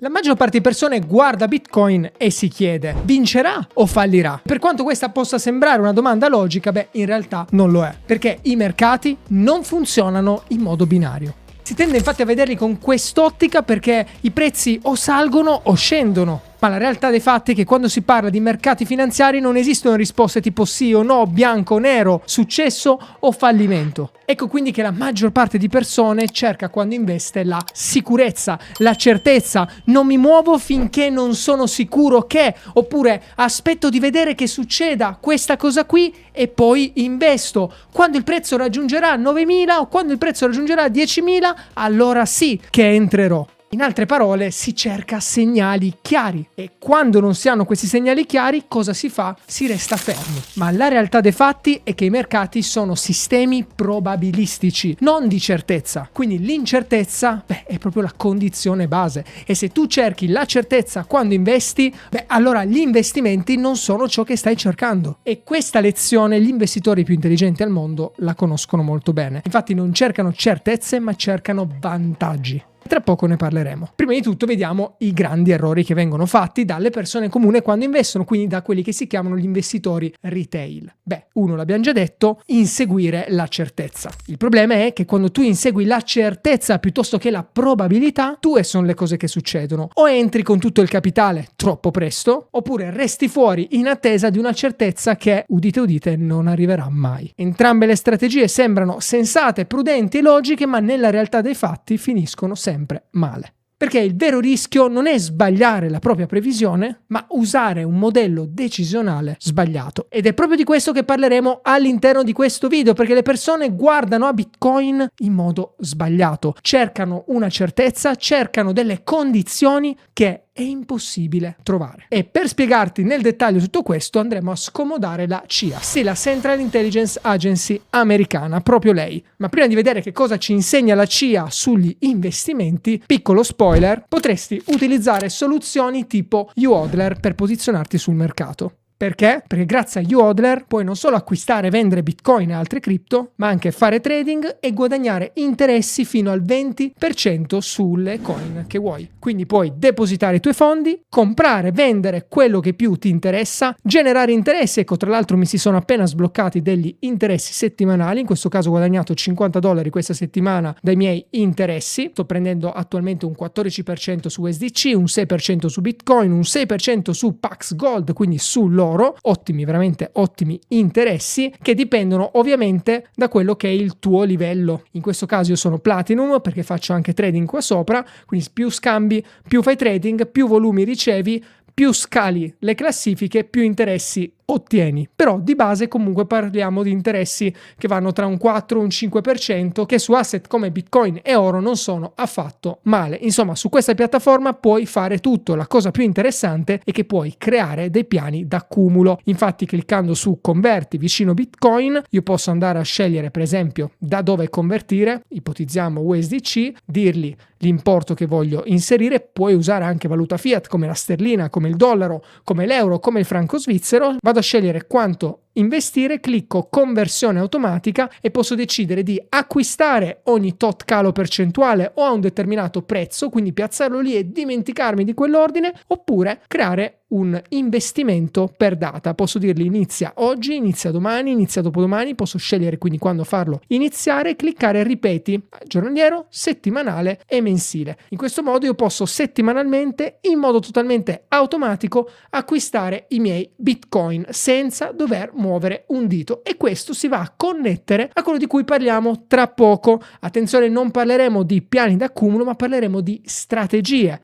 La maggior parte di persone guarda Bitcoin e si chiede: vincerà o fallirà? Per quanto questa possa sembrare una domanda logica, in realtà non lo è, perché i mercati non funzionano in modo binario. Si tende infatti a vederli con quest'ottica perché i prezzi o salgono o scendono. Ma la realtà dei fatti è che quando si parla di mercati finanziari non esistono risposte tipo sì o no, bianco o nero, successo o fallimento. Ecco quindi che la maggior parte di persone cerca quando investe la sicurezza, la certezza, non mi muovo finché non sono sicuro che, oppure aspetto di vedere che succeda questa cosa qui e poi investo. Quando il prezzo raggiungerà 9.000 o quando il prezzo raggiungerà 10.000, allora sì che entrerò. In altre parole, si cerca segnali chiari e quando non si hanno questi segnali chiari, cosa si fa? Si resta fermi. Ma la realtà dei fatti è che i mercati sono sistemi probabilistici, non di certezza. Quindi l'incertezza, è proprio la condizione base. E se tu cerchi la certezza quando investi, allora gli investimenti non sono ciò che stai cercando. E questa lezione gli investitori più intelligenti al mondo la conoscono molto bene. Infatti non cercano certezze, ma cercano vantaggi. Tra poco ne parleremo. Prima di tutto vediamo i grandi errori che vengono fatti dalle persone comuni quando investono, quindi da quelli che si chiamano gli investitori retail. Uno l'abbiamo già detto, inseguire la certezza. Il problema è che quando tu insegui la certezza piuttosto che la probabilità, due sono le cose che succedono. O entri con tutto il capitale troppo presto, oppure resti fuori in attesa di una certezza che, udite udite, non arriverà mai. Entrambe le strategie sembrano sensate, prudenti e logiche, ma nella realtà dei fatti finiscono sempre male. Perché il vero rischio non è sbagliare la propria previsione, ma usare un modello decisionale sbagliato. Ed è proprio di questo che parleremo all'interno di questo video, perché le persone guardano a Bitcoin in modo sbagliato. Cercano una certezza, cercano delle condizioni che è impossibile trovare. E per spiegarti nel dettaglio tutto questo andremo a scomodare la CIA, sì, la Central Intelligence Agency americana, proprio lei. Ma prima di vedere che cosa ci insegna la CIA sugli investimenti, piccolo spoiler, potresti utilizzare soluzioni tipo YouHodler per posizionarti sul mercato. Perché? Perché grazie a YouHodler puoi non solo acquistare e vendere Bitcoin e altre cripto, ma anche fare trading e guadagnare interessi fino al 20% sulle coin che vuoi. Quindi puoi depositare i tuoi fondi, comprare, vendere quello che più ti interessa, generare interessi. Ecco, tra l'altro mi si sono appena sbloccati degli interessi settimanali, in questo caso ho guadagnato $50 questa settimana dai miei interessi. Sto prendendo attualmente un 14% su USDC, un 6% su Bitcoin, un 6% su Pax Gold, quindi sull'oro. Ottimi, veramente ottimi interessi che dipendono ovviamente da quello che è il tuo livello. In questo caso io sono Platinum perché faccio anche trading qua sopra, quindi più scambi, più fai trading, più volumi ricevi, più scali le classifiche, più interessi ottieni. Però di base comunque parliamo di interessi che vanno tra un 4 e un 5%, che su asset come Bitcoin e oro non sono affatto male. Insomma, su questa piattaforma puoi fare tutto. La cosa più interessante è che puoi creare dei piani d'accumulo. Infatti, cliccando su converti vicino Bitcoin, io posso andare a scegliere per esempio da dove convertire, ipotizziamo USDC, dirgli l'importo che voglio inserire. Puoi usare anche valuta fiat come la sterlina, come il dollaro, come l'euro, come il franco svizzero. Vado a scegliere quanto investire, clicco conversione automatica e posso decidere di acquistare ogni tot calo percentuale o a un determinato prezzo, quindi piazzarlo lì e dimenticarmi di quell'ordine, oppure creare un investimento per data. Posso dirgli inizia oggi, inizia domani, inizia dopodomani, posso scegliere quindi quando farlo iniziare e cliccare ripeti giornaliero, settimanale e mensile. In questo modo io posso settimanalmente, in modo totalmente automatico, acquistare i miei Bitcoin senza dover muovere un dito, e questo si va a connettere a quello di cui parliamo tra poco. Attenzione, non parleremo di piani d'accumulo, ma parleremo di strategie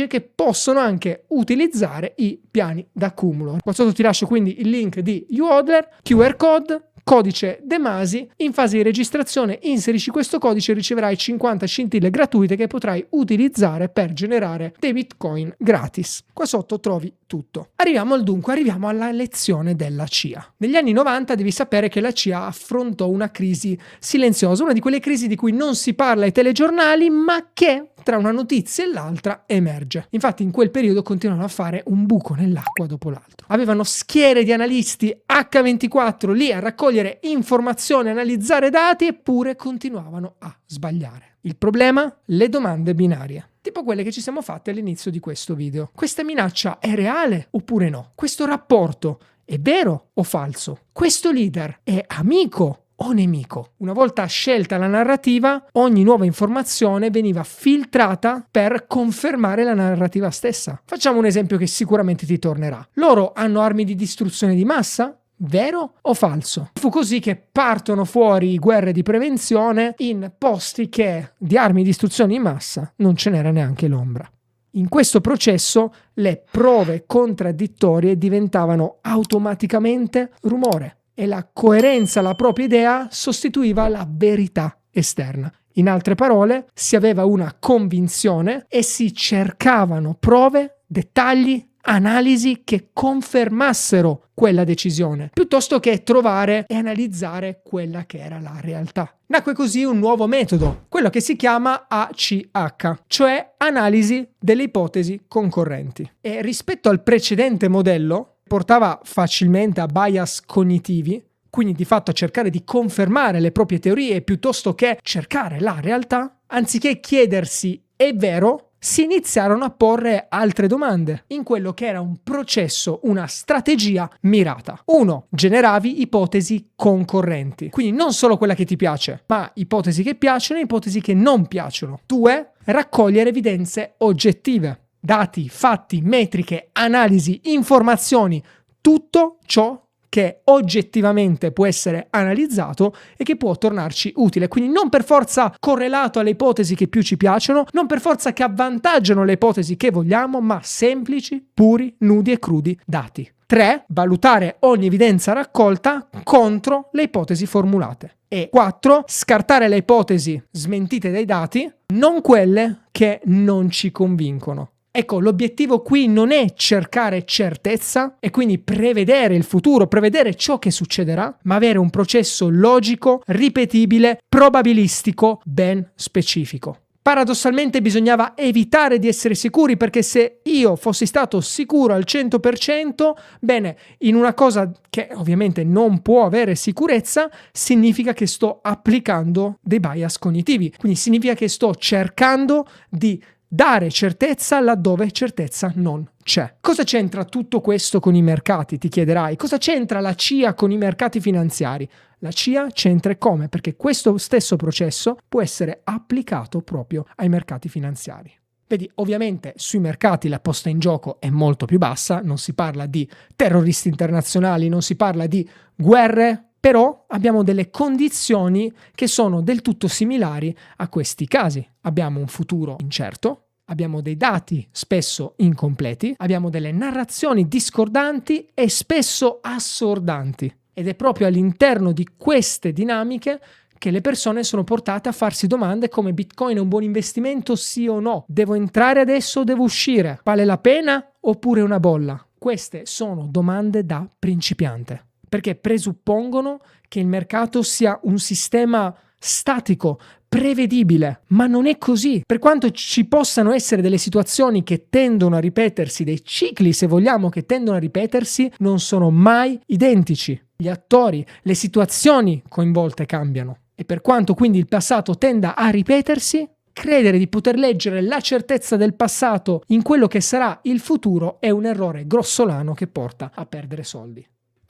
che possono anche utilizzare i piani d'accumulo. Qua sotto ti lascio quindi il link di YouHodler, QR code, codice Demasi. In fase di registrazione inserisci questo codice e riceverai 50 scintille gratuite che potrai utilizzare per generare dei Bitcoin gratis. Qua sotto trovi tutto. Arriviamo al dunque, arriviamo alla lezione della CIA. Negli anni 90 devi sapere che la CIA affrontò una crisi silenziosa, una di quelle crisi di cui non si parla ai telegiornali, ma che tra una notizia e l'altra emerge. Infatti in quel periodo continuano a fare un buco nell'acqua dopo l'altro. Avevano schiere di analisti H24 lì a raccogliere informazioni, analizzare dati, eppure continuavano a sbagliare. Il problema? Le domande binarie. Tipo quelle che ci siamo fatte all'inizio di questo video. Questa minaccia è reale oppure no? Questo rapporto è vero o falso? Questo leader è amico o nemico? Una volta scelta la narrativa, ogni nuova informazione veniva filtrata per confermare la narrativa stessa. Facciamo un esempio che sicuramente ti tornerà. Loro hanno armi di distruzione di massa? Vero o falso? Fu così che partono fuori guerre di prevenzione in posti che di armi di distruzione di massa non ce n'era neanche l'ombra. In questo processo le prove contraddittorie diventavano automaticamente rumore e la coerenza alla propria idea sostituiva la verità esterna. In altre parole, si aveva una convinzione e si cercavano prove, dettagli, analisi che confermassero quella decisione, piuttosto che trovare e analizzare quella che era la realtà. Nacque così un nuovo metodo, quello che si chiama ACH, cioè analisi delle ipotesi concorrenti. E rispetto al precedente modello, portava facilmente a bias cognitivi, quindi di fatto a cercare di confermare le proprie teorie piuttosto che cercare la realtà, anziché chiedersi è vero, si iniziarono a porre altre domande in quello che era un processo, una strategia mirata. 1. Generavi ipotesi concorrenti, quindi non solo quella che ti piace, ma ipotesi che piacciono e ipotesi che non piacciono. 2. Raccogliere evidenze oggettive, dati, fatti, metriche, analisi, informazioni, tutto ciò che oggettivamente può essere analizzato e che può tornarci utile. Quindi non per forza correlato alle ipotesi che più ci piacciono, non per forza che avvantaggiano le ipotesi che vogliamo, ma semplici, puri, nudi e crudi dati. 3. Valutare ogni evidenza raccolta contro le ipotesi formulate. E 4. Scartare le ipotesi smentite dai dati, non quelle che non ci convincono. Ecco, l'obiettivo qui non è cercare certezza e quindi prevedere il futuro, prevedere ciò che succederà, ma avere un processo logico, ripetibile, probabilistico, ben specifico. Paradossalmente bisognava evitare di essere sicuri, perché se io fossi stato sicuro al 100%, bene, in una cosa che ovviamente non può avere sicurezza, significa che sto applicando dei bias cognitivi, quindi significa che sto cercando di dare certezza laddove certezza non c'è. Cosa c'entra tutto questo con i mercati, ti chiederai? Cosa c'entra la CIA con i mercati finanziari? La CIA c'entra come? Perché questo stesso processo può essere applicato proprio ai mercati finanziari. Vedi, ovviamente sui mercati la posta in gioco è molto più bassa, non si parla di terroristi internazionali, non si parla di guerre, però abbiamo delle condizioni che sono del tutto similari a questi casi. Abbiamo un futuro incerto, abbiamo dei dati spesso incompleti, abbiamo delle narrazioni discordanti e spesso assordanti. Ed è proprio all'interno di queste dinamiche che le persone sono portate a farsi domande come: Bitcoin è un buon investimento, sì o no? Devo entrare adesso o devo uscire? Vale la pena oppure una bolla? Queste sono domande da principiante, perché presuppongono che il mercato sia un sistema statico, prevedibile, ma non è così. Per quanto ci possano essere delle situazioni che tendono a ripetersi, dei cicli, se vogliamo, che tendono a ripetersi, non sono mai identici. Gli attori, le situazioni coinvolte cambiano. E per quanto quindi il passato tenda a ripetersi, credere di poter leggere la certezza del passato in quello che sarà il futuro è un errore grossolano che porta a perdere soldi.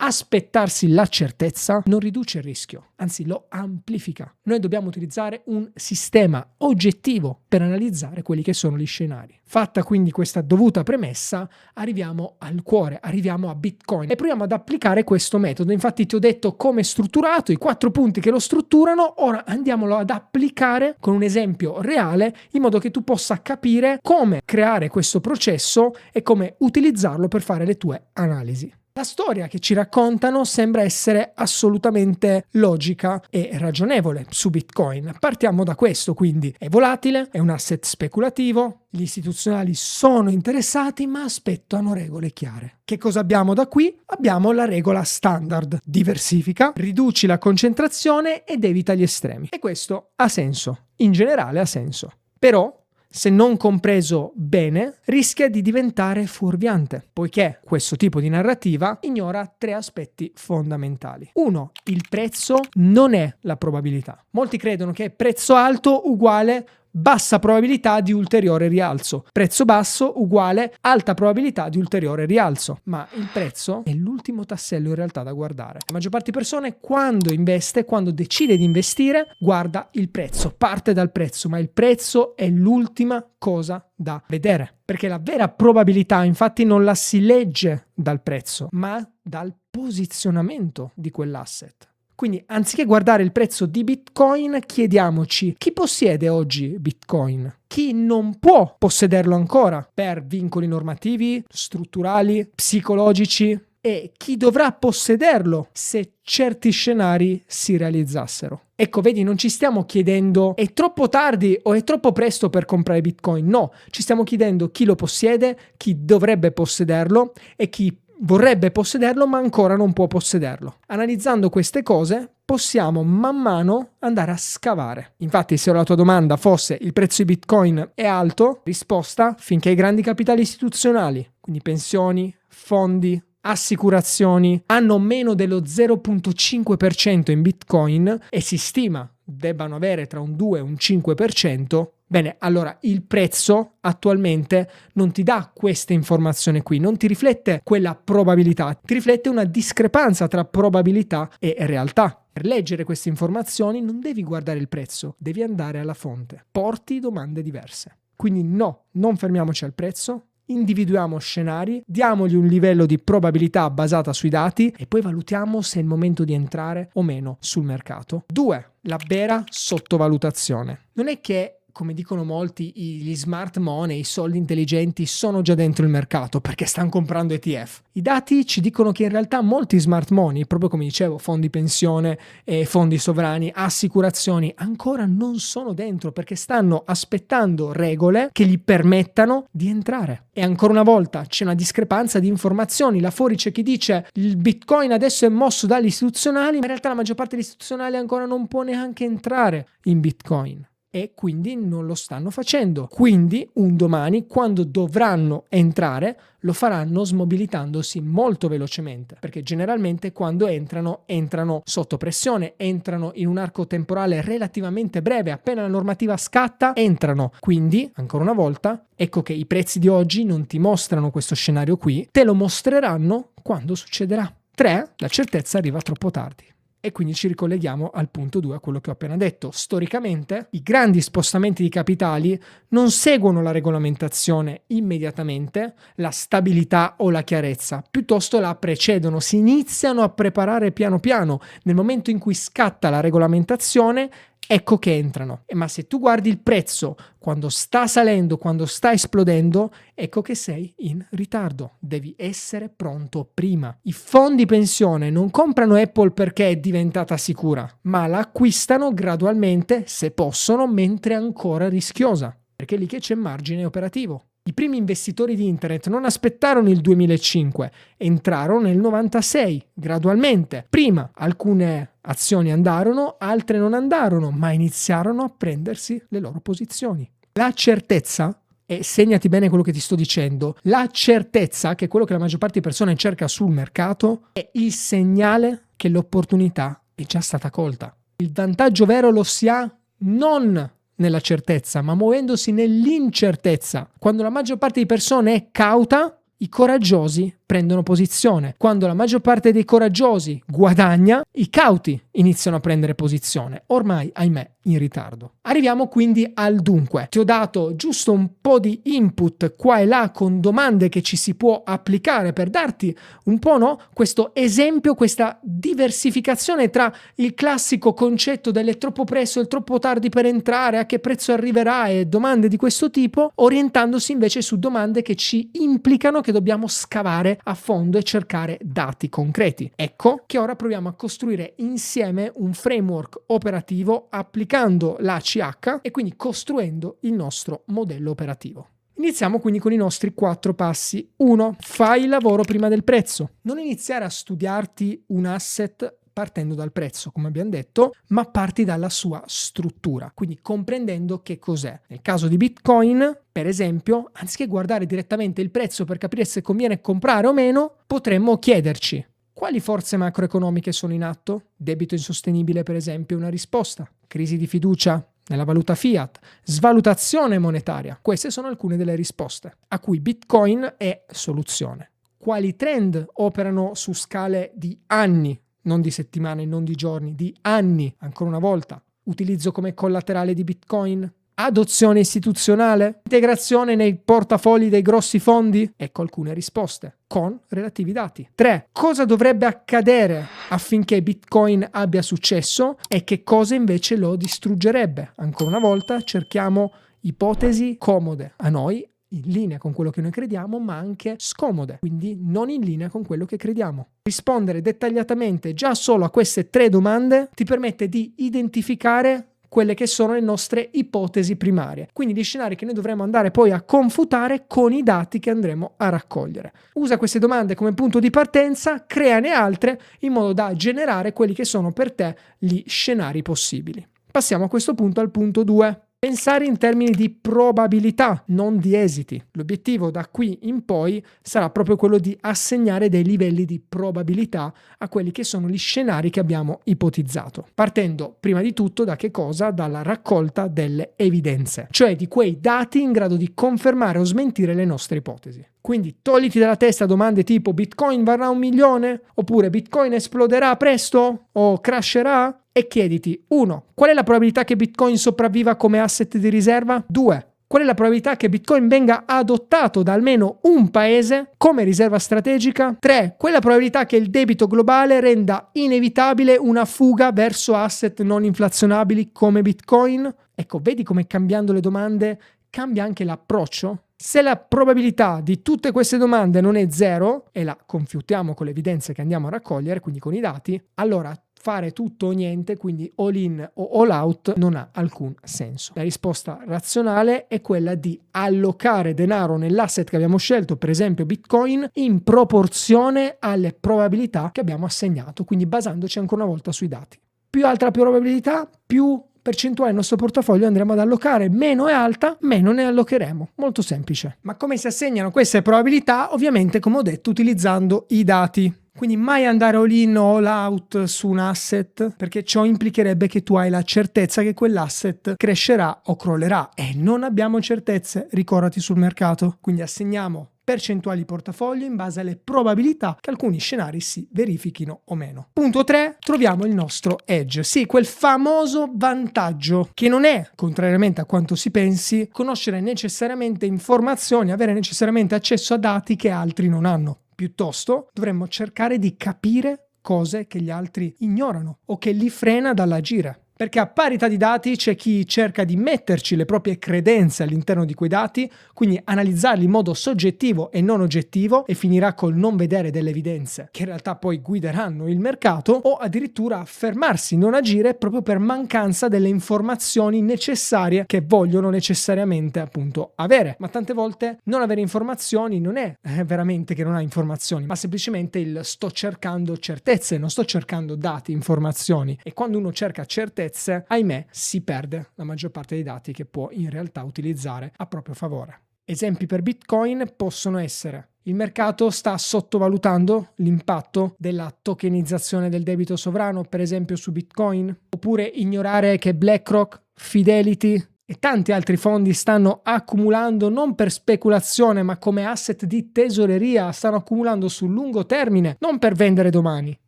Aspettarsi la certezza non riduce il rischio, anzi lo amplifica. Noi dobbiamo utilizzare un sistema oggettivo per analizzare quelli che sono gli scenari. Fatta quindi questa dovuta premessa, arriviamo al cuore, arriviamo a Bitcoin e proviamo ad applicare questo metodo. Infatti ti ho detto come è strutturato, i 4 punti che lo strutturano, ora andiamolo ad applicare con un esempio reale in modo che tu possa capire come creare questo processo e come utilizzarlo per fare le tue analisi. La storia che ci raccontano sembra essere assolutamente logica e ragionevole su Bitcoin. Partiamo da questo, quindi è volatile, è un asset speculativo, gli istituzionali sono interessati ma aspettano regole chiare. Che cosa abbiamo da qui? Abbiamo la regola standard: diversifica, riduci la concentrazione ed evita gli estremi. E questo ha senso, in generale ha senso. Però se non compreso bene, rischia di diventare fuorviante, poiché questo tipo di narrativa ignora 3 aspetti fondamentali. 1. Il prezzo non è la probabilità. Molti credono che prezzo alto uguale bassa probabilità di ulteriore rialzo, prezzo basso uguale alta probabilità di ulteriore rialzo, ma il prezzo è l'ultimo tassello in realtà da guardare. La maggior parte di persone quando investe, quando decide di investire, guarda il prezzo, parte dal prezzo, ma il prezzo è l'ultima cosa da vedere, perché la vera probabilità infatti non la si legge dal prezzo, ma dal posizionamento di quell'asset. Quindi anziché guardare il prezzo di Bitcoin, chiediamoci chi possiede oggi Bitcoin, chi non può possederlo ancora per vincoli normativi, strutturali, psicologici e chi dovrà possederlo se certi scenari si realizzassero. Ecco, vedi, non ci stiamo chiedendo è troppo tardi o è troppo presto per comprare Bitcoin, no, ci stiamo chiedendo chi lo possiede, chi dovrebbe possederlo e chi vorrebbe possederlo ma ancora non può possederlo. Analizzando queste cose possiamo man mano andare a scavare. Infatti, se la tua domanda fosse il prezzo di Bitcoin è alto, risposta finché i grandi capitali istituzionali, quindi pensioni, fondi, assicurazioni, hanno meno dello 0,5% in Bitcoin e si stima debbano avere tra un 2 e un 5%, bene, allora il prezzo attualmente non ti dà questa informazione qui, non ti riflette quella probabilità, ti riflette una discrepanza tra probabilità e realtà. Per leggere queste informazioni non devi guardare il prezzo, devi andare alla fonte. Porti domande diverse. Quindi no, non fermiamoci al prezzo, individuiamo scenari, diamogli un livello di probabilità basata sui dati e poi valutiamo se è il momento di entrare o meno sul mercato. 2. La vera sottovalutazione. Non è che, come dicono molti, gli smart money, i soldi intelligenti sono già dentro il mercato perché stanno comprando ETF. I dati ci dicono che in realtà molti smart money, proprio come dicevo, fondi pensione, fondi sovrani, assicurazioni, ancora non sono dentro perché stanno aspettando regole che gli permettano di entrare. E ancora una volta c'è una discrepanza di informazioni. Là fuori c'è chi dice il Bitcoin adesso è mosso dagli istituzionali, ma in realtà la maggior parte degli istituzionali ancora non può neanche entrare in Bitcoin. E quindi non lo stanno facendo. Quindi un domani, quando dovranno entrare, lo faranno smobilitandosi molto velocemente, perché generalmente quando entrano sotto pressione, entrano in un arco temporale relativamente breve, appena la normativa scatta, entrano. Quindi, ancora una volta, ecco che i prezzi di oggi non ti mostrano questo scenario qui, te lo mostreranno quando succederà. 3. La certezza arriva troppo tardi. E quindi ci ricolleghiamo al punto 2, a quello che ho appena detto. Storicamente, i grandi spostamenti di capitali non seguono la regolamentazione immediatamente, la stabilità o la chiarezza, piuttosto la precedono, si iniziano a preparare piano piano. Nel momento in cui scatta la regolamentazione, ecco che entrano. Ma se tu guardi il prezzo quando sta salendo, quando sta esplodendo, ecco che sei in ritardo. Devi essere pronto prima. I fondi pensione non comprano Apple perché è diventata sicura, ma la acquistano gradualmente, se possono, mentre è ancora rischiosa, perché è lì che c'è margine operativo. I primi investitori di internet non aspettarono il 2005, entrarono nel 96, gradualmente. Prima alcune azioni andarono, altre non andarono, ma iniziarono a prendersi le loro posizioni. La certezza, e segnati bene quello che ti sto dicendo, la certezza, che è quello che la maggior parte di persone cerca sul mercato, è il segnale che l'opportunità è già stata colta. Il vantaggio vero lo si ha non nella certezza, ma muovendosi nell'incertezza. Quando la maggior parte di persone è cauta, i coraggiosi prendono posizione. Quando la maggior parte dei coraggiosi guadagna, i cauti iniziano a prendere posizione. Ormai, ahimè, in ritardo. Arriviamo quindi al dunque. Ti ho dato giusto un po' di input qua e là con domande che ci si può applicare per darti un po', no, questo esempio, questa diversificazione tra il classico concetto dell'è troppo presto e troppo tardi per entrare, a che prezzo arriverà e domande di questo tipo, orientandosi invece su domande che ci implicano che dobbiamo scavare a fondo e cercare dati concreti. Ecco che ora proviamo a costruire insieme un framework operativo applicando l'ACH e quindi costruendo il nostro modello operativo. Iniziamo quindi con i nostri 4 passi. 1. Fai il lavoro prima del prezzo. Non iniziare a studiarti un asset partendo dal prezzo, come abbiamo detto, ma parti dalla sua struttura, quindi comprendendo che cos'è. Nel caso di Bitcoin, per esempio, anziché guardare direttamente il prezzo per capire se conviene comprare o meno, potremmo chiederci: quali forze macroeconomiche sono in atto? Debito insostenibile, per esempio, è una risposta. Crisi di fiducia nella valuta fiat, svalutazione monetaria. Queste sono alcune delle risposte a cui Bitcoin è soluzione. Quali trend operano su scale di anni, non di settimane, non di giorni, di anni? Ancora una volta, utilizzo come collaterale di Bitcoin? Adozione istituzionale? Integrazione nei portafogli dei grossi fondi? Ecco alcune risposte, con relativi dati. 3. Cosa dovrebbe accadere affinché Bitcoin abbia successo e che cosa invece lo distruggerebbe? Ancora una volta cerchiamo ipotesi comode a noi, in linea con quello che noi crediamo, ma anche scomode, quindi non in linea con quello che crediamo. Rispondere dettagliatamente già solo a queste 3 domande ti permette di identificare quelle che sono le nostre ipotesi primarie, quindi gli scenari che noi dovremo andare poi a confutare con i dati che andremo a raccogliere. Usa queste domande come punto di partenza, creane altre in modo da generare quelli che sono per te gli scenari possibili. Passiamo a questo punto al punto 2. Pensare in termini di probabilità, non di esiti. L'obiettivo da qui in poi sarà proprio quello di assegnare dei livelli di probabilità a quelli che sono gli scenari che abbiamo ipotizzato, partendo prima di tutto da che cosa? Dalla raccolta delle evidenze, cioè di quei dati in grado di confermare o smentire le nostre ipotesi. Quindi togliti dalla testa domande tipo Bitcoin varrà 1 milione? Oppure Bitcoin esploderà presto? O crasherà? E chiediti: 1. Qual è la probabilità che Bitcoin sopravviva come asset di riserva? 2. Qual è la probabilità che Bitcoin venga adottato da almeno un paese come riserva strategica? 3. Qual è la probabilità che il debito globale renda inevitabile una fuga verso asset non inflazionabili come Bitcoin? Ecco, vedi come cambiando le domande cambia anche l'approccio? Se la probabilità di tutte queste domande non è 0 e la confutiamo con le evidenze che andiamo a raccogliere, quindi con i dati, allora fare tutto o niente, quindi all in o all out, non ha alcun senso. La risposta razionale è quella di allocare denaro nell'asset che abbiamo scelto, per esempio Bitcoin, in proporzione alle probabilità che abbiamo assegnato, quindi basandoci ancora una volta sui dati. Più alta la probabilità, più percentuale del nostro portafoglio andremo ad allocare, meno è alta, meno ne allocheremo. Molto semplice. Ma come si assegnano queste probabilità? Ovviamente, come ho detto, utilizzando i dati. Quindi mai andare all in o all out su un asset, perché ciò implicherebbe che tu hai la certezza che quell'asset crescerà o crollerà e non abbiamo certezze, ricordati, sul mercato. Quindi assegniamo percentuali di portafoglio in base alle probabilità che alcuni scenari si verifichino o meno. Punto 3, troviamo il nostro edge. Sì, quel famoso vantaggio che non è, contrariamente a quanto si pensi, conoscere necessariamente informazioni, avere necessariamente accesso a dati che altri non hanno. Piuttosto dovremmo cercare di capire cose che gli altri ignorano o che li frena dall'agire. Perché a parità di dati c'è chi cerca di metterci le proprie credenze all'interno di quei dati, quindi analizzarli in modo soggettivo e non oggettivo, e finirà col non vedere delle evidenze che in realtà poi guideranno il mercato, o addirittura fermarsi, non agire proprio per mancanza delle informazioni necessarie che vogliono necessariamente appunto avere. Ma tante volte non avere informazioni non è veramente che non hai informazioni, ma semplicemente il sto cercando certezze, non sto cercando dati, informazioni. E quando uno cerca certezze, ahimè, si perde la maggior parte dei dati che può in realtà utilizzare a proprio favore. Esempi per Bitcoin possono essere: il mercato sta sottovalutando l'impatto della tokenizzazione del debito sovrano, per esempio su Bitcoin, oppure ignorare che BlackRock, Fidelity e tanti altri fondi stanno accumulando non per speculazione, ma come asset di tesoreria, stanno accumulando sul lungo termine, non per vendere domani.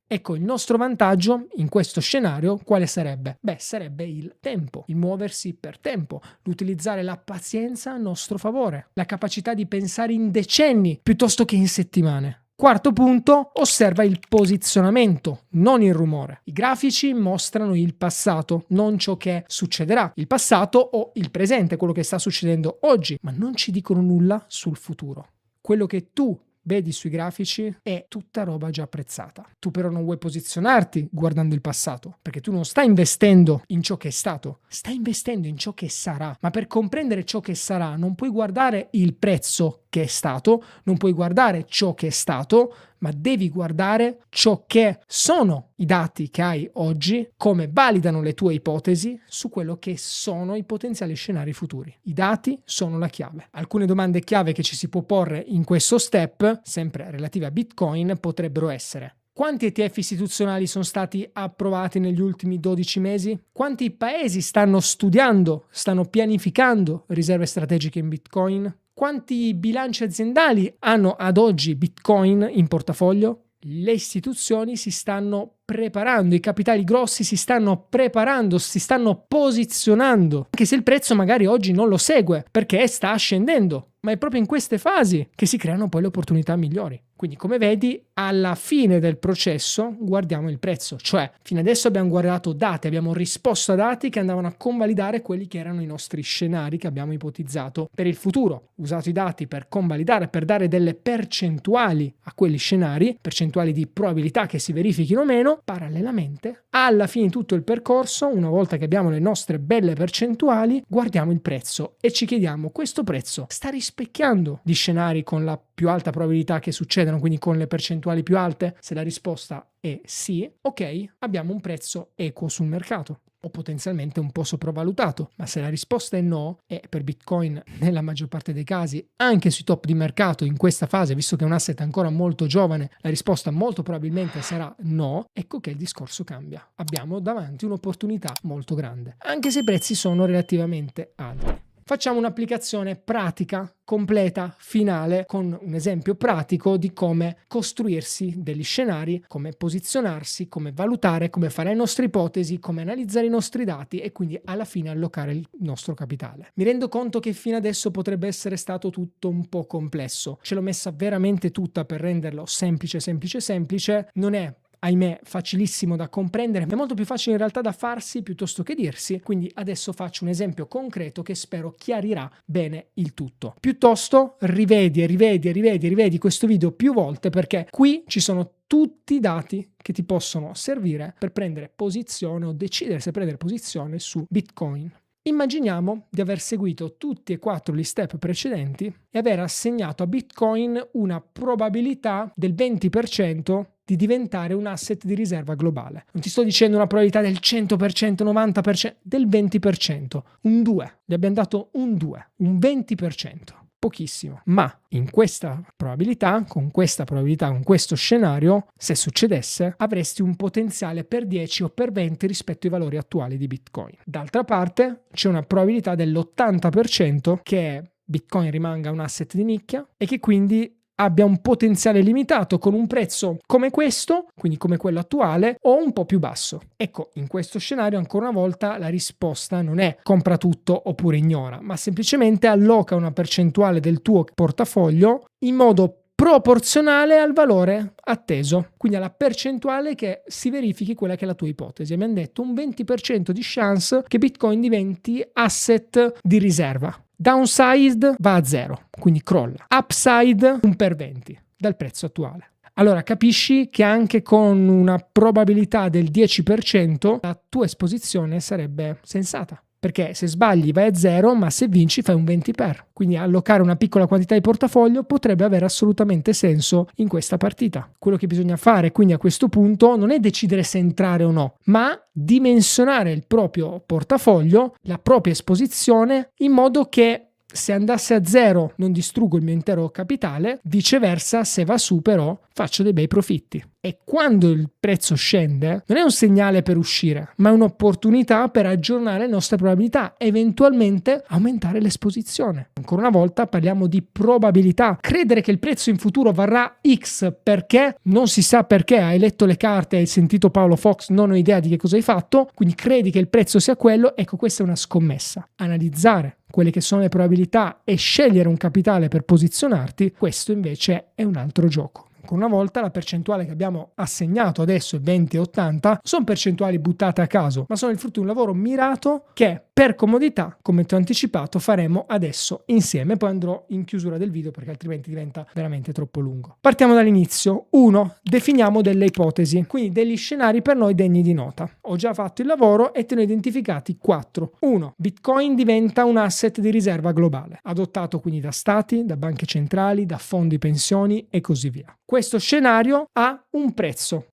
Ecco, il nostro vantaggio in questo scenario quale sarebbe? Beh, sarebbe il tempo, il muoversi per tempo, l'utilizzare la pazienza a nostro favore, la capacità di pensare in decenni piuttosto che in settimane. Quarto punto, osserva il posizionamento, non il rumore. I grafici mostrano il passato, non ciò che succederà, il passato o il presente, quello che sta succedendo oggi, ma non ci dicono nulla sul futuro. Quello che tu vedi sui grafici è tutta roba già apprezzata. Tu però non vuoi posizionarti guardando il passato, perché tu non stai investendo in ciò che è stato, stai investendo in ciò che sarà. Ma per comprendere ciò che sarà non puoi guardare il prezzo che è stato, non puoi guardare ciò che è stato, ma devi guardare ciò che sono i dati che hai oggi, come validano le tue ipotesi su quello che sono i potenziali scenari futuri. I dati sono la chiave. Alcune domande chiave che ci si può porre in questo step, sempre relative a Bitcoin, potrebbero essere: quanti ETF istituzionali sono stati approvati negli ultimi 12 mesi? Quanti paesi stanno studiando, stanno pianificando riserve strategiche in Bitcoin? Quanti bilanci aziendali hanno ad oggi Bitcoin in portafoglio? Le istituzioni si stanno preparando, i capitali grossi si stanno preparando, si stanno posizionando, anche se il prezzo magari oggi non lo segue perché sta scendendo, ma è proprio in queste fasi che si creano poi le opportunità migliori. Quindi, come vedi, alla fine del processo guardiamo il prezzo, cioè fino adesso abbiamo guardato dati, abbiamo risposto a dati che andavano a convalidare quelli che erano i nostri scenari che abbiamo ipotizzato per il futuro, usato i dati per convalidare, per dare delle percentuali a quegli scenari, percentuali di probabilità che si verifichino o meno. Parallelamente, alla fine di tutto il percorso, una volta che abbiamo le nostre belle percentuali, guardiamo il prezzo e ci chiediamo: questo prezzo sta rispecchiando gli scenari con la più alta probabilità che succedano, quindi con le percentuali più alte? Se la risposta è sì, ok, abbiamo un prezzo equo sul mercato, o potenzialmente un po' sopravvalutato. Ma se la risposta è no, e per Bitcoin nella maggior parte dei casi, anche sui top di mercato in questa fase, visto che è un asset ancora molto giovane, la risposta molto probabilmente sarà no, ecco che il discorso cambia. Abbiamo davanti un'opportunità molto grande, anche se i prezzi sono relativamente alti. Facciamo un'applicazione pratica, completa, finale, con un esempio pratico di come costruirsi degli scenari, come posizionarsi, come valutare, come fare le nostre ipotesi, come analizzare i nostri dati e quindi alla fine allocare il nostro capitale. Mi rendo conto che fino adesso potrebbe essere stato tutto un po' complesso. Ce l'ho messa veramente tutta per renderlo semplice, semplice, semplice. Non è, ahimè, facilissimo da comprendere, è molto più facile in realtà da farsi piuttosto che dirsi, quindi adesso faccio un esempio concreto che spero chiarirà bene il tutto. Piuttosto rivedi questo video più volte, perché qui ci sono tutti i dati che ti possono servire per prendere posizione o decidere se prendere posizione su Bitcoin. Immaginiamo di aver seguito tutti e 4 gli step precedenti e aver assegnato a Bitcoin una probabilità del 20% di diventare un asset di riserva globale. Non ti sto dicendo una probabilità del 100%, 90%, del 20%, un 2. Gli abbiamo dato un 2, un 20%. Pochissimo, ma in questa probabilità, con questo scenario, se succedesse, avresti un potenziale per 10 o per 20 rispetto ai valori attuali di Bitcoin. D'altra parte, c'è una probabilità dell'80% che Bitcoin rimanga un asset di nicchia e che quindi abbia un potenziale limitato con un prezzo come questo, quindi come quello attuale, o un po' più basso. Ecco, in questo scenario ancora una volta la risposta non è compra tutto oppure ignora, ma semplicemente alloca una percentuale del tuo portafoglio in modo proporzionale al valore atteso, quindi alla percentuale che si verifichi quella che è la tua ipotesi. Abbiamo detto un 20% di chance che Bitcoin diventi asset di riserva. Downside va a 0, quindi crolla. Upside 1 per 20 dal prezzo attuale. Allora capisci che anche con una probabilità del 10% la tua esposizione sarebbe sensata. Perché se sbagli vai a 0, ma se vinci fai un 20 per. Quindi allocare una piccola quantità di portafoglio potrebbe avere assolutamente senso in questa partita. Quello che bisogna fare quindi a questo punto non è decidere se entrare o no, ma dimensionare il proprio portafoglio, la propria esposizione, in modo che se andasse a 0 non distruggo il mio intero capitale, viceversa se va su però faccio dei bei profitti. E quando il prezzo scende non è un segnale per uscire, ma è un'opportunità per aggiornare le nostre probabilità, eventualmente aumentare l'esposizione. Ancora una volta parliamo di probabilità. Credere che il prezzo in futuro varrà X perché non si sa perché, hai letto le carte, hai sentito Paolo Fox, non ho idea di che cosa hai fatto, quindi credi che il prezzo sia quello, ecco questa è una scommessa. Analizzare quelle che sono le probabilità e scegliere un capitale per posizionarti, questo invece è un altro gioco. Ancora una volta la percentuale che abbiamo assegnato adesso, il 20 e 80, sono percentuali buttate a caso, ma sono il frutto di un lavoro mirato che per comodità, come ti ho anticipato, faremo adesso insieme, poi andrò in chiusura del video perché altrimenti diventa veramente troppo lungo. Partiamo dall'inizio. 1. Definiamo delle ipotesi, quindi degli scenari per noi degni di nota. Ho già fatto il lavoro e te ne ho identificati 4. 1. Bitcoin diventa un asset di riserva globale, adottato quindi da stati, da banche centrali, da fondi pensioni e così via. Questo scenario ha un prezzo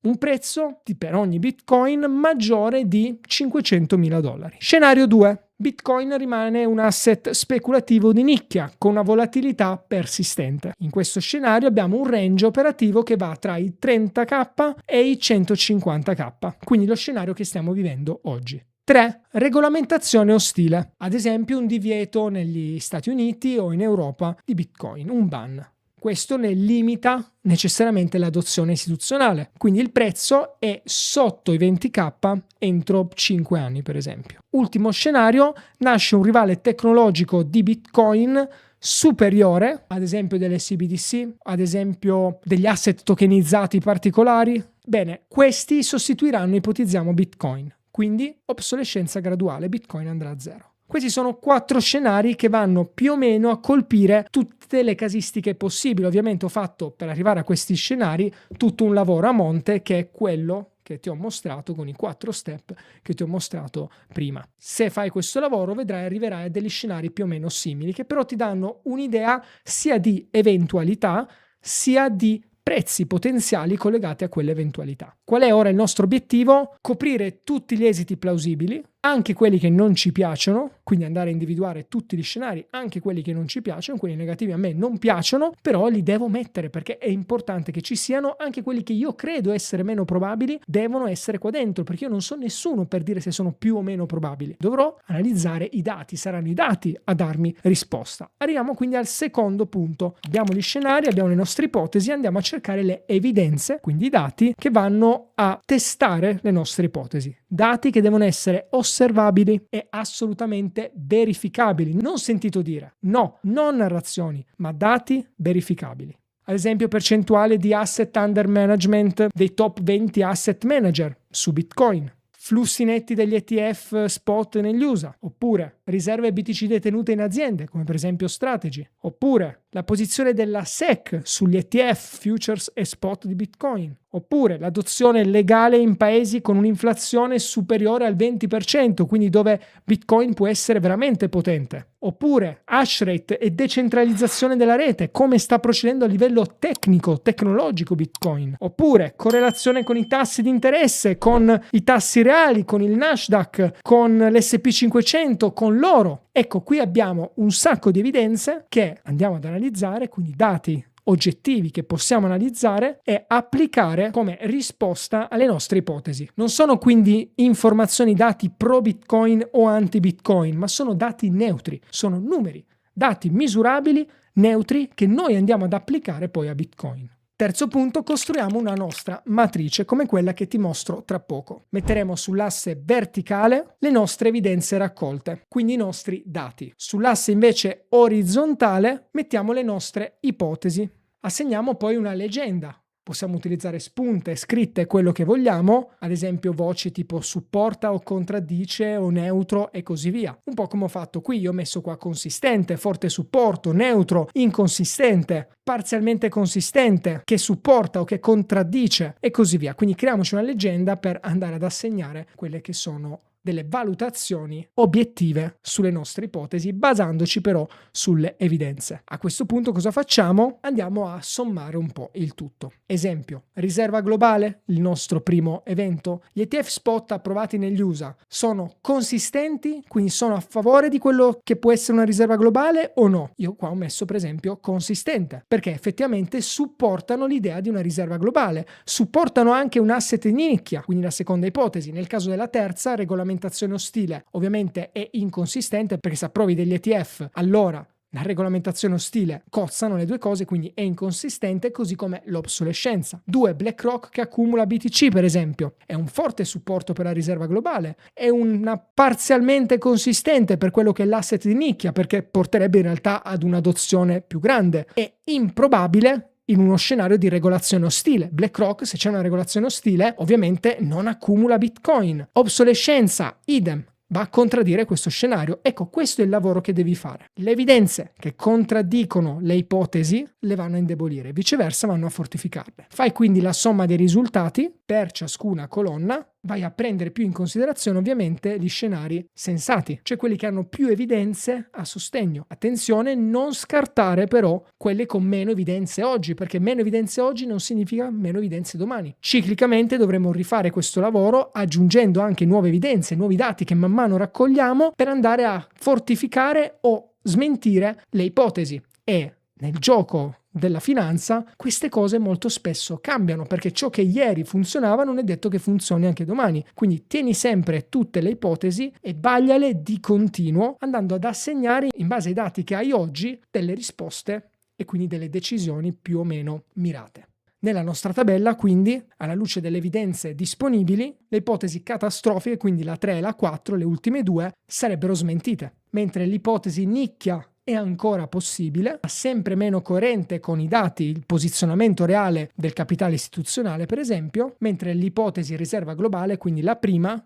per ogni Bitcoin maggiore di $500.000. Scenario 2. Bitcoin rimane un asset speculativo di nicchia con una volatilità persistente. In questo scenario abbiamo un range operativo che va tra i 30k e i 150k, quindi lo scenario che stiamo vivendo oggi. 3. Regolamentazione ostile, ad esempio un divieto negli Stati Uniti o in Europa di Bitcoin, un ban. Questo ne limita necessariamente l'adozione istituzionale, quindi il prezzo è sotto i 20k entro 5 anni per esempio. Ultimo scenario, nasce un rivale tecnologico di Bitcoin superiore, ad esempio delle CBDC, ad esempio degli asset tokenizzati particolari. Bene, questi sostituiranno, ipotizziamo, Bitcoin, quindi obsolescenza graduale, Bitcoin andrà a zero. Questi sono 4 scenari che vanno più o meno a colpire tutte le casistiche possibili. Ovviamente ho fatto, per arrivare a questi scenari, tutto un lavoro a monte che è quello che ti ho mostrato con i 4 step che ti ho mostrato prima. Se fai questo lavoro arriverai a degli scenari più o meno simili, che però ti danno un'idea sia di eventualità sia di prezzi potenziali collegati a quelle eventualità. Qual è ora il nostro obiettivo? Coprire tutti gli esiti plausibili, anche quelli che non ci piacciono, quindi andare a individuare tutti gli scenari, anche quelli che non ci piacciono, quelli negativi a me non piacciono, però li devo mettere perché è importante che ci siano, anche quelli che io credo essere meno probabili devono essere qua dentro, perché io non so nessuno per dire se sono più o meno probabili. Dovrò analizzare i dati, saranno i dati a darmi risposta. Arriviamo quindi al secondo punto. Abbiamo gli scenari, abbiamo le nostre ipotesi, andiamo a cercare le evidenze, quindi i dati che vanno a testare le nostre ipotesi. Dati che devono essere osservabili e assolutamente verificabili. Non sentito dire, no, non narrazioni, ma dati verificabili. Ad esempio, percentuale di asset under management dei top 20 asset manager su Bitcoin, flussi netti degli ETF spot negli USA, oppure riserve BTC detenute in aziende, come per esempio Strategy, oppure la posizione della SEC sugli ETF, futures e spot di Bitcoin, oppure l'adozione legale in paesi con un'inflazione superiore al 20%, quindi dove Bitcoin può essere veramente potente, oppure hash rate e decentralizzazione della rete, come sta procedendo a livello tecnico, tecnologico Bitcoin, oppure correlazione con i tassi di interesse, con i tassi reali, con il Nasdaq, con l'S&P 500, con l'oro. Ecco, qui abbiamo un sacco di evidenze che andiamo ad analizzare, quindi dati oggettivi che possiamo analizzare e applicare come risposta alle nostre ipotesi. Non sono quindi informazioni, dati pro Bitcoin o anti Bitcoin, ma sono dati neutri, sono numeri, dati misurabili, neutri, che noi andiamo ad applicare poi a Bitcoin. Terzo punto, costruiamo una nostra matrice come quella che ti mostro tra poco. Metteremo sull'asse verticale le nostre evidenze raccolte, quindi i nostri dati. Sull'asse invece orizzontale mettiamo le nostre ipotesi. Assegniamo poi una leggenda. Possiamo utilizzare spunte, scritte, quello che vogliamo, ad esempio voci tipo supporta o contraddice o neutro e così via. Un po' come ho fatto qui, io ho messo qua consistente, forte supporto, neutro, inconsistente, parzialmente consistente, che supporta o che contraddice e così via. Quindi creiamoci una leggenda per andare ad assegnare quelle che sono delle valutazioni obiettive sulle nostre ipotesi, basandoci però sulle evidenze. A questo punto cosa facciamo? Andiamo a sommare un po' il tutto. Esempio, riserva globale, il nostro primo evento. Gli ETF spot approvati negli USA sono consistenti, quindi sono a favore di quello che può essere una riserva globale o no? Io qua ho messo per esempio consistente, perché effettivamente supportano l'idea di una riserva globale, supportano anche un asset in nicchia, quindi la seconda ipotesi. Nel caso della terza, regolamentazione ostile, ovviamente è inconsistente perché se approvi degli ETF allora la regolamentazione ostile cozzano le due cose, quindi è inconsistente, così come l'obsolescenza. 2. BlackRock che accumula BTC per esempio è un forte supporto per la riserva globale, è una parzialmente consistente per quello che è l'asset di nicchia perché porterebbe in realtà ad un'adozione più grande, è improbabile in uno scenario di regolazione ostile. BlackRock, se c'è una regolazione ostile, ovviamente non accumula Bitcoin. Obsolescenza, idem. va a contraddire questo scenario. Ecco, questo è il lavoro che devi fare. Le evidenze che contraddicono le ipotesi le vanno a indebolire, viceversa vanno a fortificarle. Fai quindi la somma dei risultati per ciascuna colonna, vai a prendere più in considerazione ovviamente gli scenari sensati, cioè quelli che hanno più evidenze a sostegno. Attenzione, non scartare però quelle con meno evidenze oggi, perché meno evidenze oggi non significa meno evidenze domani. Ciclicamente dovremo rifare questo lavoro aggiungendo anche nuove evidenze, nuovi dati che man mano raccogliamo per andare a fortificare o smentire le ipotesi. E nel gioco della finanza queste cose molto spesso cambiano, perché ciò che ieri funzionava non è detto che funzioni anche domani. Quindi tieni sempre tutte le ipotesi e vagliale di continuo, andando ad assegnare in base ai dati che hai oggi delle risposte e quindi delle decisioni più o meno mirate. Nella nostra tabella, quindi, alla luce delle evidenze disponibili, le ipotesi catastrofiche, quindi la 3 e la 4, le ultime due, sarebbero smentite, mentre l'ipotesi nicchia è ancora possibile, ma sempre meno coerente con i dati, il posizionamento reale del capitale istituzionale, per esempio, mentre l'ipotesi riserva globale, quindi la prima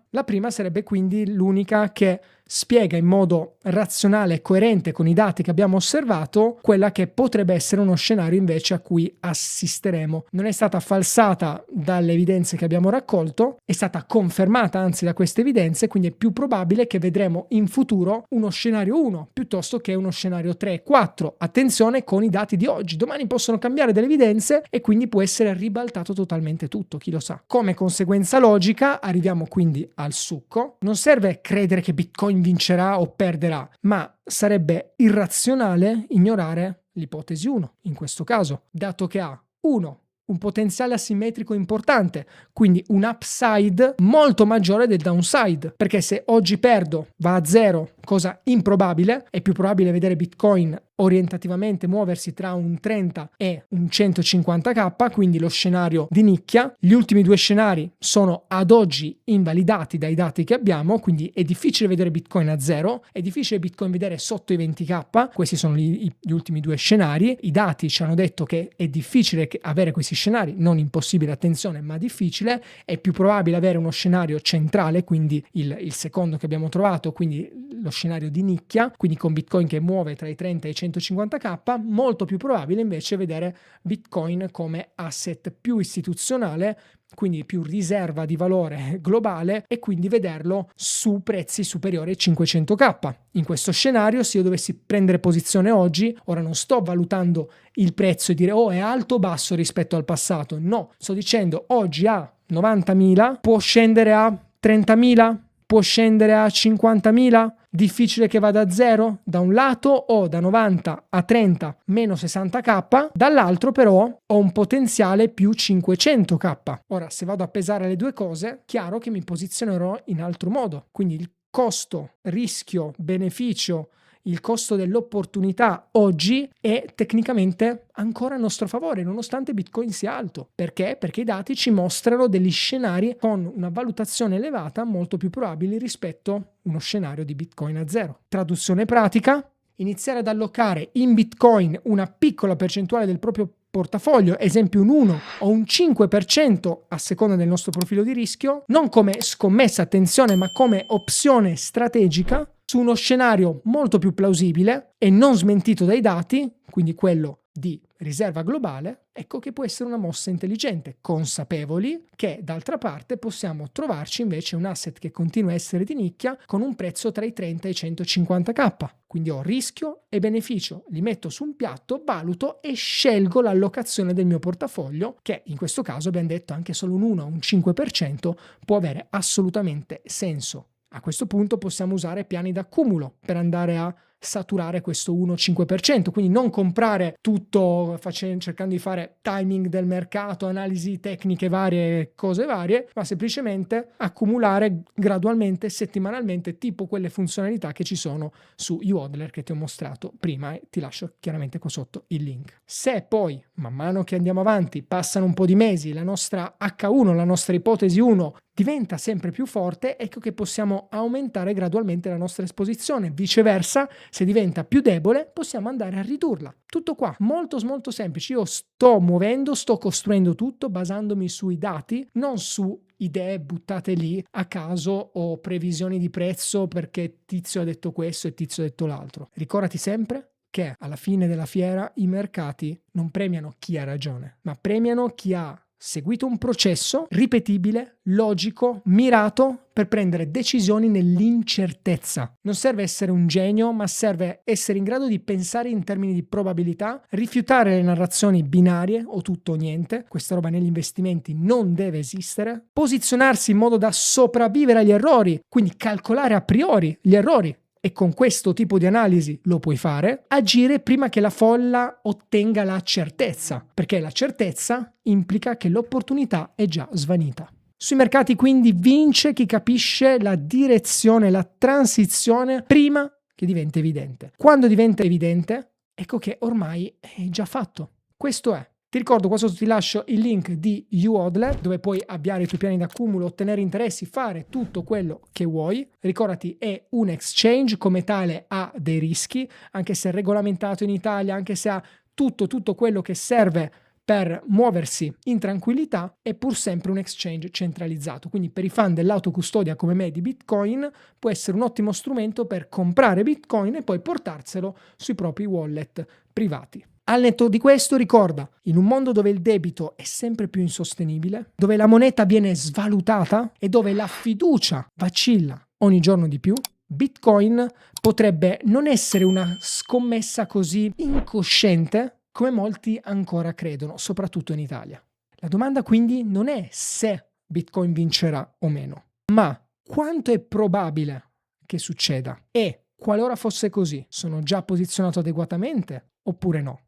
sarebbe quindi l'unica che spiega in modo razionale e coerente con i dati che abbiamo osservato quella che potrebbe essere uno scenario invece a cui assisteremo. Non è stata falsata dalle evidenze che abbiamo raccolto, è stata confermata anzi da queste evidenze, quindi è più probabile che vedremo in futuro uno scenario 1 piuttosto che uno scenario 3 e 4. Attenzione con i dati di oggi, domani possono cambiare delle evidenze e quindi può essere ribaltato totalmente tutto, chi lo sa. Come conseguenza logica arriviamo quindi al succo. Non serve credere che Bitcoin vincerà o perderà, ma sarebbe irrazionale ignorare l'ipotesi 1 in questo caso, dato che ha 1 un potenziale asimmetrico importante, quindi un upside molto maggiore del downside, perché se oggi perdo va a zero, cosa improbabile, è più probabile vedere Bitcoin orientativamente muoversi tra un 30 e un 150k, quindi lo scenario di nicchia. Gli ultimi due scenari sono ad oggi invalidati dai dati che abbiamo, quindi è difficile vedere Bitcoin a zero, è difficile Bitcoin vedere sotto i 20k, questi sono gli ultimi due scenari. I dati ci hanno detto che è difficile avere questi scenari, non impossibile, attenzione, ma difficile. È più probabile avere uno scenario centrale, quindi il secondo che abbiamo trovato, quindi lo scenario di nicchia, quindi con Bitcoin che muove tra i 30 e i 150k, molto più probabile invece vedere Bitcoin come asset più istituzionale, quindi più riserva di valore globale, e quindi vederlo su prezzi superiori ai 500k. In questo scenario, se io dovessi prendere posizione oggi, ora non sto valutando il prezzo e dire oh è alto o basso rispetto al passato, no, sto dicendo oggi a 90.000, può scendere a 30.000, può scendere a 50.000, difficile che vada a zero da un lato, o da 90 a 30 meno 60k, dall'altro però ho un potenziale più 500k. Ora, se vado a pesare le due cose, chiaro che mi posizionerò in altro modo, quindi il costo, rischio, beneficio, il costo dell'opportunità oggi è tecnicamente ancora a nostro favore, nonostante Bitcoin sia alto. Perché? Perché i dati ci mostrano degli scenari con una valutazione elevata molto più probabili rispetto a uno scenario di Bitcoin a zero. Traduzione pratica: iniziare ad allocare in Bitcoin una piccola percentuale del proprio portafoglio, esempio un 1 o un 5% a seconda del nostro profilo di rischio, non come scommessa, attenzione, ma come opzione strategica su uno scenario molto più plausibile e non smentito dai dati, quindi quello di riserva globale. Ecco che può essere una mossa intelligente, consapevoli che d'altra parte possiamo trovarci invece un asset che continua a essere di nicchia con un prezzo tra i 30 e i 150k. Quindi ho rischio e beneficio, li metto su un piatto, valuto e scelgo l'allocazione del mio portafoglio, che in questo caso abbiamo detto anche solo un 1 o un 5% può avere assolutamente senso. A questo punto possiamo usare piani d'accumulo per andare a saturare questo 1-5%, quindi non comprare tutto cercando di fare timing del mercato, analisi tecniche varie, cose varie, ma semplicemente accumulare gradualmente, settimanalmente, tipo quelle funzionalità che ci sono su YODLER che ti ho mostrato prima, e ti lascio chiaramente qua sotto il link. Se poi, man mano che andiamo avanti, passano un po' di mesi, la nostra H1, la nostra ipotesi 1 diventa sempre più forte, ecco che possiamo aumentare gradualmente la nostra esposizione. Viceversa, se diventa più debole, possiamo andare a ridurla. Tutto qua, molto molto semplice. Io sto costruendo tutto basandomi sui dati, non su idee buttate lì a caso o previsioni di prezzo perché tizio ha detto questo e tizio ha detto l'altro. Ricordati sempre che alla fine della fiera i mercati non premiano chi ha ragione, ma premiano chi ha seguito un processo ripetibile, logico, mirato per prendere decisioni nell'incertezza. Non serve essere un genio, ma serve essere in grado di pensare in termini di probabilità, rifiutare le narrazioni binarie o tutto o niente, questa roba negli investimenti non deve esistere, posizionarsi in modo da sopravvivere agli errori, quindi calcolare a priori gli errori. E con questo tipo di analisi lo puoi fare, agire prima che la folla ottenga la certezza, perché la certezza implica che l'opportunità è già svanita. Sui mercati quindi vince chi capisce la direzione, la transizione prima che diventa evidente. Quando diventa evidente, ecco che ormai è già fatto. Questo è. Ti ricordo, qua sotto ti lascio il link di YouHodler dove puoi avviare i tuoi piani d'accumulo, ottenere interessi, fare tutto quello che vuoi. Ricordati, è un exchange, come tale ha dei rischi, anche se è regolamentato in Italia, anche se ha tutto quello che serve per muoversi in tranquillità, è pur sempre un exchange centralizzato. Quindi per i fan dell'autocustodia come me di Bitcoin può essere un ottimo strumento per comprare Bitcoin e poi portarselo sui propri wallet privati. Al netto di questo, ricorda, in un mondo dove il debito è sempre più insostenibile, dove la moneta viene svalutata e dove la fiducia vacilla ogni giorno di più, Bitcoin potrebbe non essere una scommessa così incosciente come molti ancora credono, soprattutto in Italia. La domanda quindi non è se Bitcoin vincerà o meno, ma quanto è probabile che succeda e, qualora fosse così, sono già posizionato adeguatamente oppure no.